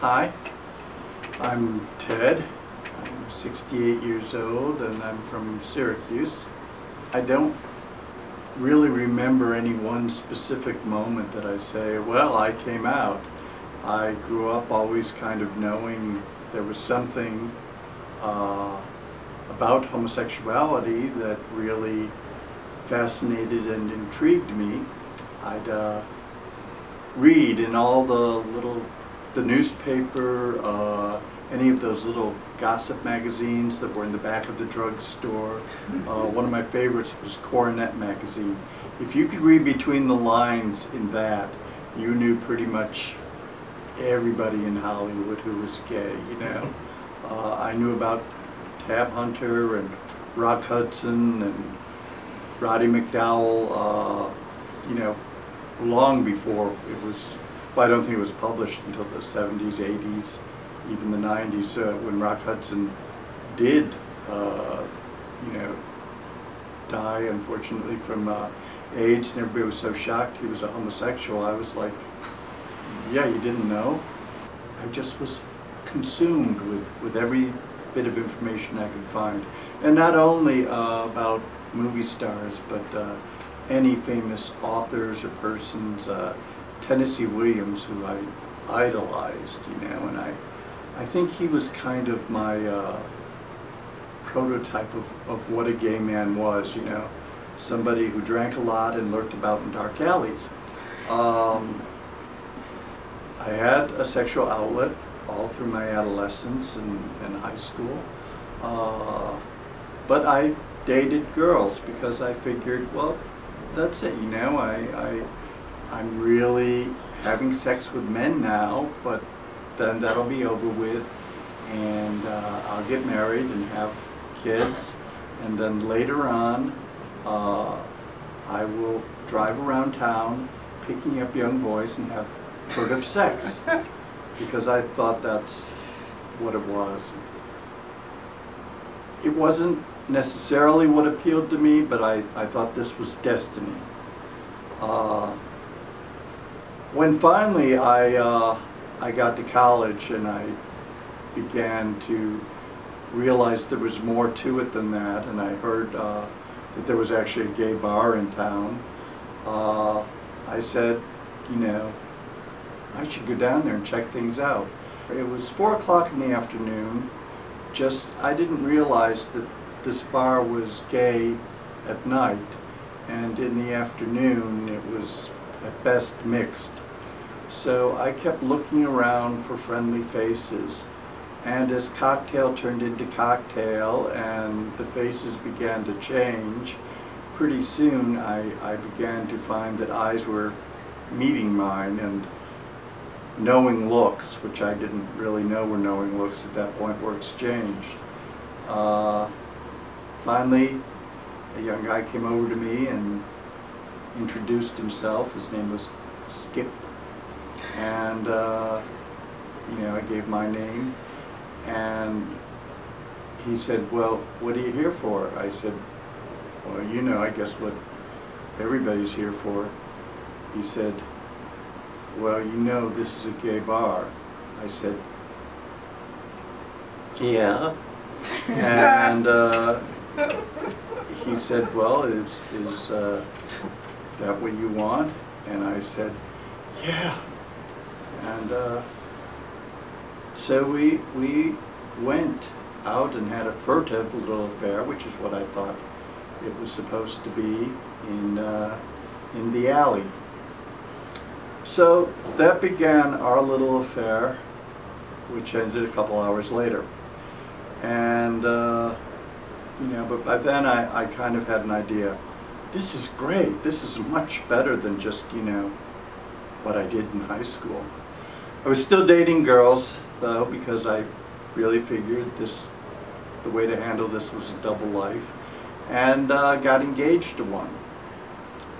Hi, I'm Ted. I'm 68 years old and I'm from Syracuse. I don't really remember any one specific moment that I say, well, I came out. I grew up always kind of knowing there was something about homosexuality that really fascinated and intrigued me. I'd read in all the newspaper, any of those little gossip magazines that were in the back of the drugstore. One of my favorites was Coronet magazine. If you could read between the lines in that, you knew pretty much everybody in Hollywood who was gay, you know. I knew about Tab Hunter and Rock Hudson and Roddy McDowell, you know, long before it was, well, I don't think it was published until the 70s, 80s, even the 90s, when Rock Hudson did, you know, die, unfortunately, from AIDS, and everybody was so shocked he was a homosexual. I was like, yeah, you didn't know? I just was consumed with every bit of information I could find. And not only about movie stars, but any famous authors or persons. Tennessee Williams, who I idolized, you know, and I think he was kind of my prototype of what a gay man was, you know, somebody who drank a lot and lurked about in dark alleys. I had a sexual outlet all through my adolescence and high school, but I dated girls because I figured, well, that's it, you know, I'm really having sex with men now, but then that'll be over with, and I'll get married and have kids, and then later on I will drive around town picking up young boys and have furtive sex, because I thought that's what it was. It wasn't necessarily what appealed to me, but I thought this was destiny. When finally I got to college and I began to realize there was more to it than that, and I heard that there was actually a gay bar in town, I said, you know, I should go down there and check things out. It was 4 o'clock in the afternoon. I didn't realize that this bar was gay at night, and in the afternoon it was at best mixed. So I kept looking around for friendly faces, and as cocktail turned into cocktail and the faces began to change, pretty soon I began to find that eyes were meeting mine, and knowing looks, which I didn't really know were knowing looks at that point, were exchanged. Finally, a young guy came over to me and introduced himself. His name was Skip, and you know, I gave my name, and he said, well, what are you here for? I said, well, you know, I guess what everybody's here for. He said, well, you know, this is a gay bar. I said, yeah. And he said, well, is that what you want? And I said, yeah. And so we went out and had a furtive little affair, which is what I thought it was supposed to be, in the alley. So that began our little affair, which ended a couple hours later. And you know, but by then I kind of had an idea. This is great. This is much better than just, you know, what I did in high school. I was still dating girls, though, because I really figured the way to handle this was a double life, and got engaged to one.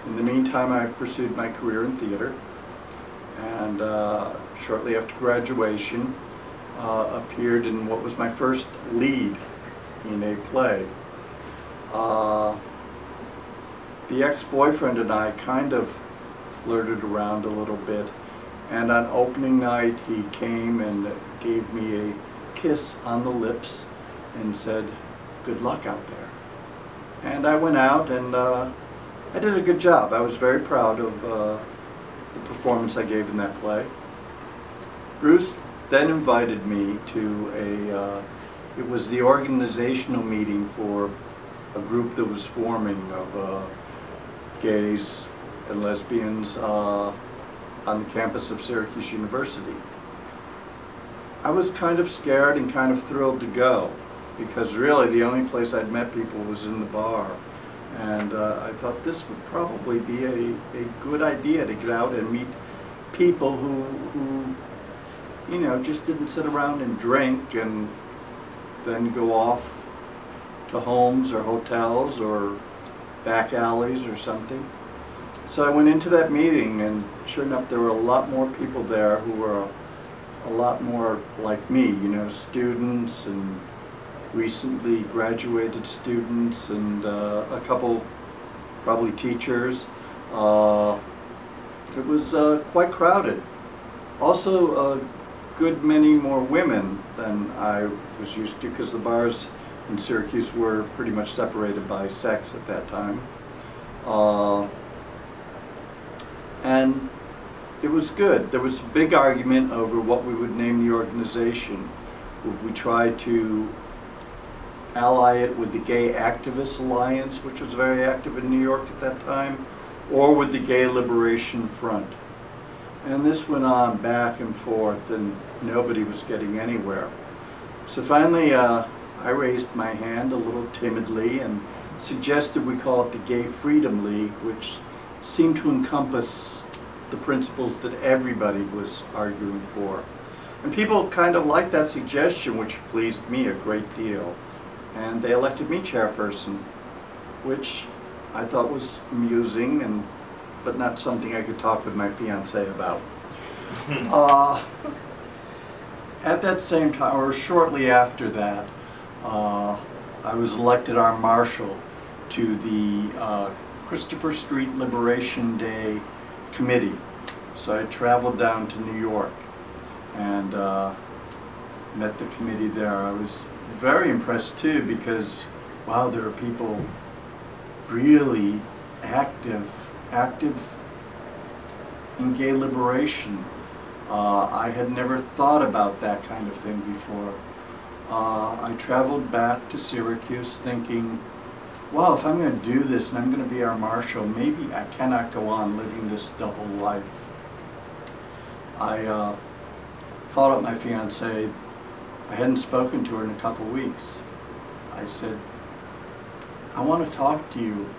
In the meantime, I pursued my career in theater, and shortly after graduation, appeared in what was my first lead in a play. The ex-boyfriend and I kind of flirted around a little bit, And on opening night, he came and gave me a kiss on the lips and said, "Good luck out there." And I went out and I did a good job. I was very proud of the performance I gave in that play. Bruce then invited me to it was the organizational meeting for a group that was forming of gays and lesbians on the campus of Syracuse University. I was kind of scared and kind of thrilled to go, because really the only place I'd met people was in the bar. And I thought this would probably be a good idea to get out and meet people who you know, just didn't sit around and drink and then go off to homes or hotels or back alleys or something. So I went into that meeting, and sure enough, there were a lot more people there who were a lot more like me, you know, students and recently graduated students and a couple probably teachers. It was quite crowded. Also a good many more women than I was used to, because the bars in Syracuse were pretty much separated by sex at that time. And it was good. There was a big argument over what we would name the organization. Would we try to ally it with the Gay Activists Alliance, which was very active in New York at that time, or with the Gay Liberation Front? And this went on back and forth, and nobody was getting anywhere. So finally, I raised my hand a little timidly and suggested we call it the Gay Freedom League, which seemed to encompass the principles that everybody was arguing for. And people kind of liked that suggestion, which pleased me a great deal. And they elected me chairperson, which I thought was amusing, but not something I could talk with my fiancée about. At that same time, or shortly after that, I was elected our marshal to the Christopher Street Liberation Day Committee. So I traveled down to New York and met the committee there. I was very impressed too, because wow, there are people really active in gay liberation. I had never thought about that kind of thing before. I traveled back to Syracuse thinking, wow, if I'm going to do this and I'm going to be our marshal, maybe I cannot go on living this double life. I called up my fiancée. I hadn't spoken to her in a couple weeks. I said, I want to talk to you.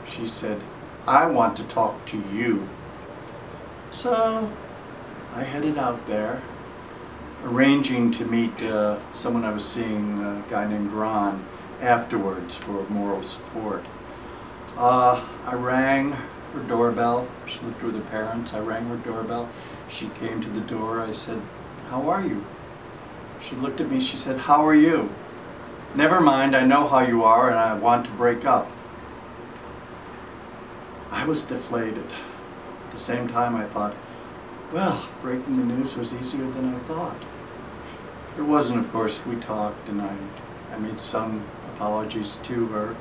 She said, I want to talk to you. So I headed out there, arranging to meet someone I was seeing, a guy named Ron, afterwards for moral support. I rang her doorbell. She lived with her parents. I rang her doorbell. She came to the door. I said, how are you? She looked at me. She said, how are you? Never mind, I know how you are and I want to break up. I was deflated. At the same time I thought, well, breaking the news was easier than I thought. It wasn't, of course. We talked and I made some apologies to her.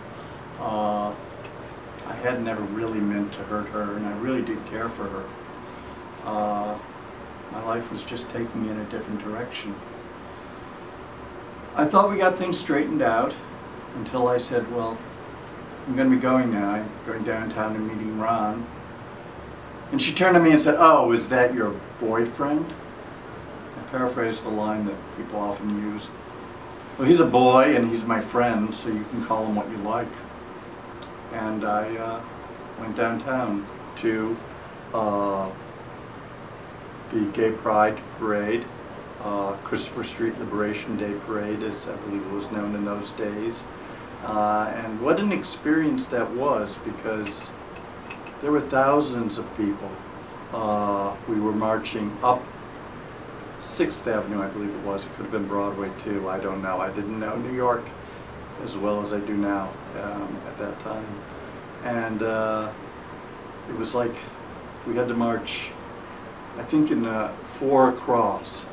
I had never really meant to hurt her, and I really did care for her. My life was just taking me in a different direction. I thought we got things straightened out until I said, well, I'm going to be going now. I'm going downtown and meeting Ron. And she turned to me and said, oh, is that your boyfriend? I paraphrased the line that people often use. Well, he's a boy and he's my friend, so you can call him what you like. And I went downtown to the Gay Pride Parade, Christopher Street Liberation Day Parade, as I believe it was known in those days. And what an experience that was, because there were thousands of people. We were marching up 6th Avenue, I believe it was. It could have been Broadway too, I don't know. I didn't know New York as well as I do now at that time. And it was like we had to march I think in 4 across.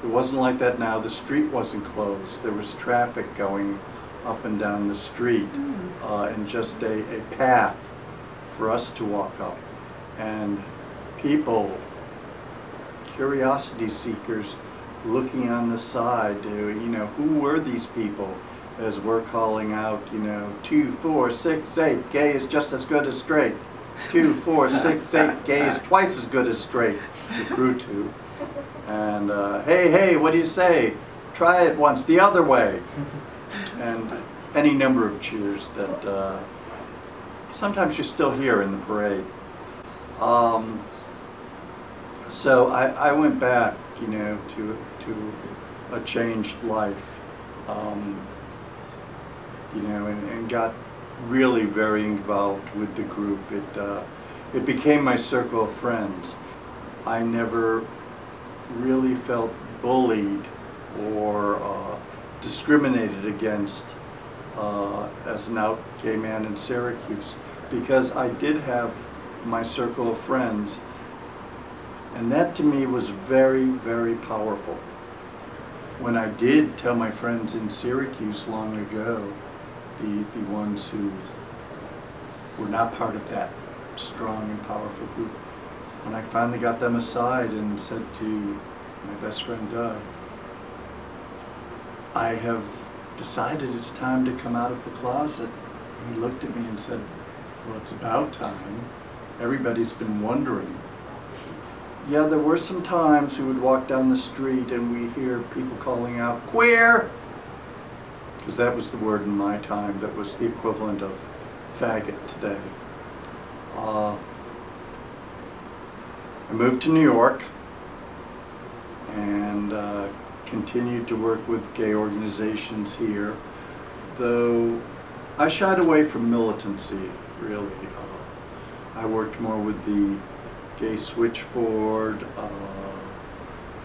It wasn't like that now. The street wasn't closed. There was traffic going up and down the street, and just a path for us to walk up. And people, curiosity seekers, looking on the side to, you know, who were these people? As we're calling out, you know, 2, 4, 6, 8, gay is just as good as straight. 2, 4, 6, 8, gay is twice as good as straight. It grew to. And hey, what do you say? Try it once, the other way. And any number of cheers that sometimes you still hear in the parade. So I went back, you know, to a changed life, you know, and got really very involved with the group. It became my circle of friends. I never really felt bullied or discriminated against as an out gay man in Syracuse, because I did have my circle of friends, and that to me was very, very powerful. When I did tell my friends in Syracuse long ago, the ones who were not part of that strong and powerful group, when I finally got them aside and said to my best friend Doug, I have decided it's time to come out of the closet. He looked at me and said, well, it's about time. Everybody's been wondering. Yeah, there were some times we would walk down the street and we hear people calling out, queer! Because that was the word in my time that was the equivalent of faggot today. I moved to New York and continued to work with gay organizations here, though I shied away from militancy, really. I worked more with the Gay Switchboard,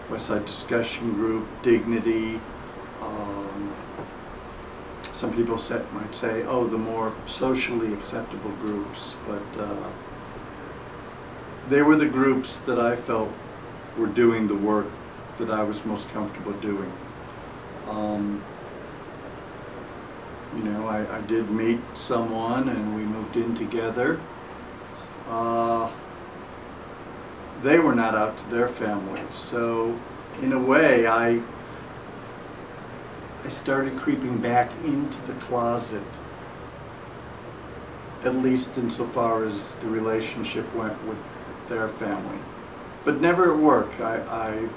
West Side Discussion Group, Dignity. Some people might say, oh, the more socially acceptable groups, but they were the groups that I felt were doing the work that I was most comfortable doing. You know, I did meet someone and we moved in together. They were not out to their families, so in a way I started creeping back into the closet, at least insofar as the relationship went with their family. But never at work. I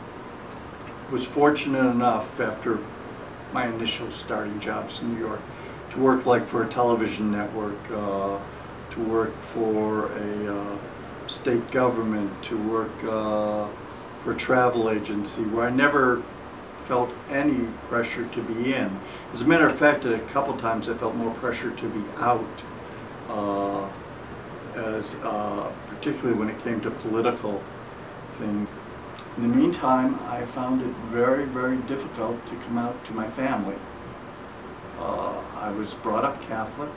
was fortunate enough, after my initial starting jobs in New York, to work like for a television network, to work for a state government, to work for a travel agency, where I never felt any pressure to be in. As a matter of fact, a couple times I felt more pressure to be out, particularly when it came to political things. In the meantime, I found it very, very difficult to come out to my family. I was brought up Catholic.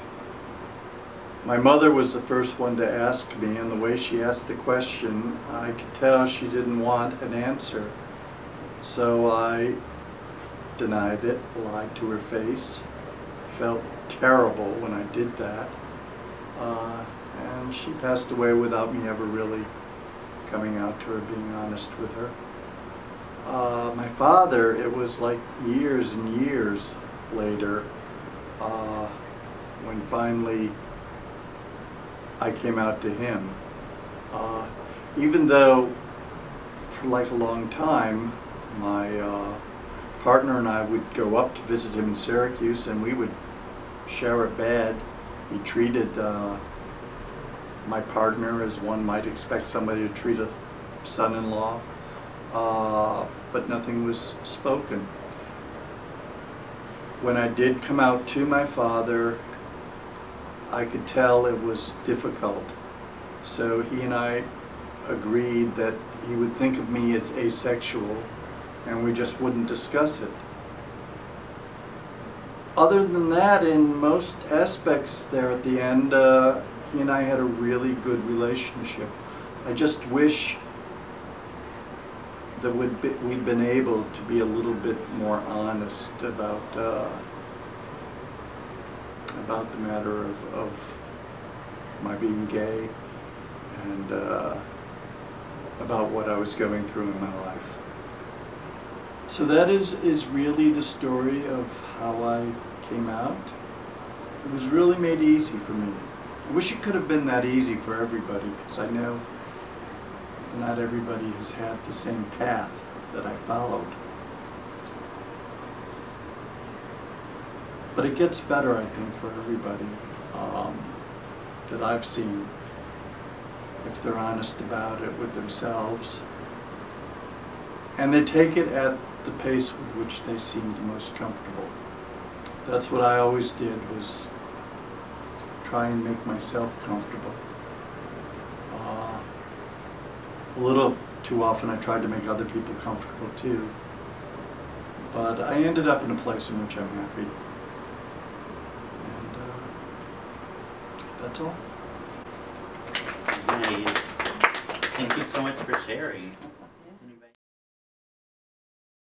My mother was the first one to ask me, and the way she asked the question, I could tell she didn't want an answer. So I denied it, lied to her face, felt terrible when I did that, and she passed away without me ever really coming out to her, being honest with her. My father, it was like years and years later, when finally I came out to him. Even though for like a long time my partner and I would go up to visit him in Syracuse, and we would share a bed. He treated my partner as one might expect somebody to treat a son-in-law, but nothing was spoken. When I did come out to my father, I could tell it was difficult. So he and I agreed that he would think of me as asexual, and we just wouldn't discuss it. Other than that, in most aspects there at the end, he and I had a really good relationship. I just wish that we'd been able to be a little bit more honest about the matter of my being gay and about what I was going through in my life. So that is really the story of how I came out. It was really made easy for me. I wish it could have been that easy for everybody, because I know not everybody has had the same path that I followed. But it gets better, I think, for everybody that I've seen, if they're honest about it with themselves. And they take it at the pace with which they seem the most comfortable. That's what I always did, was try and make myself comfortable. A little too often I tried to make other people comfortable too. But I ended up in a place in which I'm happy. And that's all. Nice. Thank you so much for sharing.